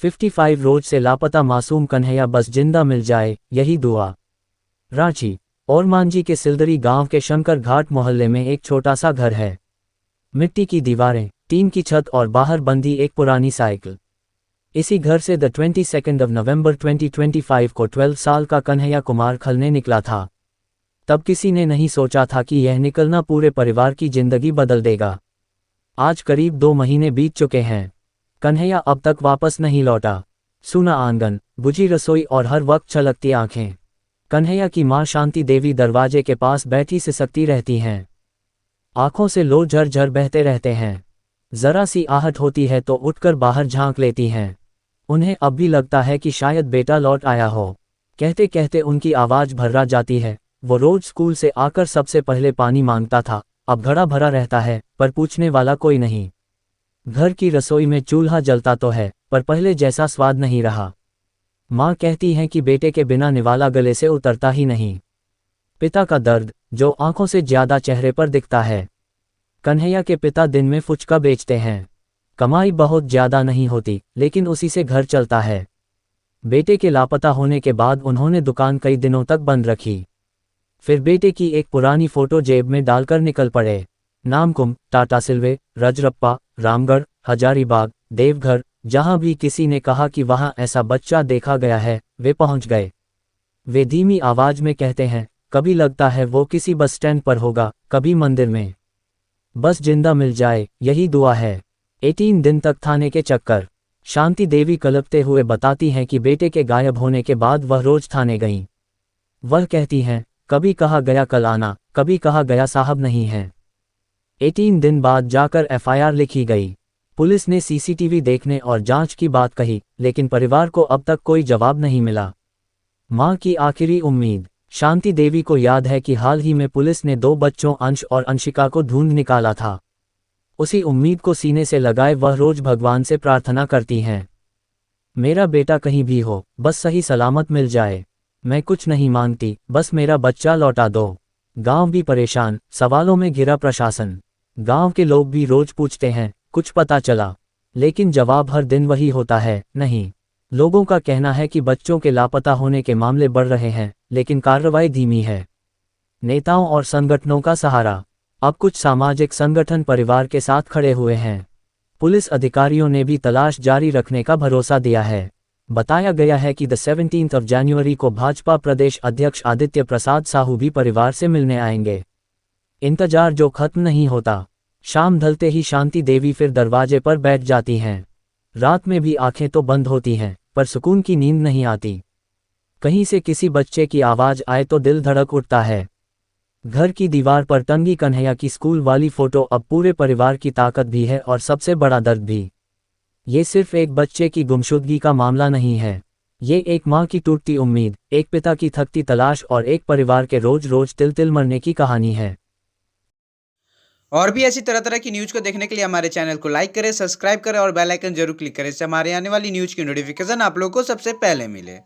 55 रोज से लापता मासूम कन्हैया बस जिंदा मिल जाए, यही दुआ। रांची ओरमांझी के सिलदरी गांव के शंकर घाट मोहल्ले में एक छोटा सा घर है। मिट्टी की दीवारें, टीन की छत और बाहर बंधी एक पुरानी साइकिल। इसी घर से 22 नवंबर 2025 को 12 साल का कन्हैया कुमार खलने निकला था। तब किसी ने नहीं सोचा था कि यह निकलना पूरे परिवार की जिंदगी बदल देगा। आज करीब 2 महीने बीत चुके हैं। कन्हैया अब तक वापस नहीं लौटा। सूना आंगन, बुझी रसोई और हर वक्त छलकती आंखें। कन्हैया की मां शांति देवी दरवाजे के पास बैठी सिसकती रहती हैं। आंखों से लो झरझर बहते रहते हैं। जरा सी आहट होती है तो उठकर बाहर झांक लेती हैं। उन्हें अब भी लगता है कि शायद बेटा लौट आया हो। कहते कहते उनकी आवाज भर्रा जाती है। वो रोज स्कूल से आकर सबसे पहले पानी मांगता था, अब घड़ा भरा रहता है, पर पूछने वाला कोई नहीं। घर की रसोई में चूल्हा जलता तो है, पर पहले जैसा स्वाद नहीं रहा। माँ कहती हैं कि बेटे के बिना निवाला गले से उतरता ही नहीं। पिता का दर्द, जो आंखों से ज्यादा चेहरे पर दिखता है। कन्हैया के पिता दिन में फुचका बेचते हैं। कमाई बहुत ज्यादा नहीं होती, लेकिन उसी से घर चलता है। बेटे के लापता होने के बाद उन्होंने दुकान कई दिनों तक बंद रखी। फिर बेटे की एक पुरानी फोटो जेब में डालकर निकल पड़े। नामकुम, टाटा सिल्वे, रजरप्पा, रामगढ़, हजारीबाग, देवघर, जहां भी किसी ने कहा कि वहां ऐसा बच्चा देखा गया है, वे पहुंच गए। वे धीमी आवाज में कहते हैं, कभी लगता है वो किसी बस स्टैंड पर होगा, कभी मंदिर में। बस जिंदा मिल जाए, यही दुआ है। 18 दिन तक थाने के चक्कर। शांति देवी कलपते हुए बताती हैं कि बेटे के गायब होने के बाद वह रोज थाने गईं। वह कहती हैं, कभी कहा गया कल आना, कभी कहा गया साहब नहीं है। 18 दिन बाद जाकर एफआईआर लिखी गई। पुलिस ने सीसीटीवी देखने और जांच की बात कही, लेकिन परिवार को अब तक कोई जवाब नहीं मिला। मां की आखिरी उम्मीद। शांति देवी को याद है कि हाल ही में पुलिस ने 2 बच्चों अंश और अंशिका को ढूंढ निकाला था। उसी उम्मीद को सीने से लगाए वह रोज भगवान से प्रार्थना करती हैं, मेरा बेटा कहीं भी हो, बस सही सलामत मिल जाए। मैं कुछ नहीं मांगती, बस मेरा बच्चा लौटा दो। गांव भी परेशान, सवालों में घिरा प्रशासन। गांव के लोग भी रोज पूछते हैं, कुछ पता चला? लेकिन जवाब हर दिन वही होता है, नहीं। लोगों का कहना है कि बच्चों के लापता होने के मामले बढ़ रहे हैं, लेकिन कार्रवाई धीमी है। नेताओं और संगठनों का सहारा। अब कुछ सामाजिक संगठन परिवार के साथ खड़े हुए हैं। पुलिस अधिकारियों ने भी तलाश जारी रखने का भरोसा दिया है। बताया गया है कि 17 जनवरी को भाजपा प्रदेश अध्यक्ष आदित्य प्रसाद साहू भी परिवार से मिलने आएंगे। इंतजार जो खत्म नहीं होता। शाम ढलते ही शांति देवी फिर दरवाजे पर बैठ जाती हैं। रात में भी आंखें तो बंद होती हैं, पर सुकून की नींद नहीं आती। कहीं से किसी बच्चे की आवाज आए तो दिल धड़क उठता है। घर की दीवार पर टंगी कन्हैया की स्कूल वाली फोटो अब पूरे परिवार की ताकत भी है और सबसे बड़ा दर्द भी। ये सिर्फ एक बच्चे की गुमशुदगी का मामला नहीं है। ये एक माँ की टूटती उम्मीद, एक पिता की थकती तलाश और एक परिवार के रोज रोज तिल तिल मरने की कहानी है। और भी ऐसी तरह तरह की न्यूज़ को देखने के लिए हमारे चैनल को लाइक करें, सब्सक्राइब करें और बेल आइकन जरूर क्लिक करें, इससे हमारे आने वाली न्यूज़ की नोटिफिकेशन आप लोगों को सबसे पहले मिले।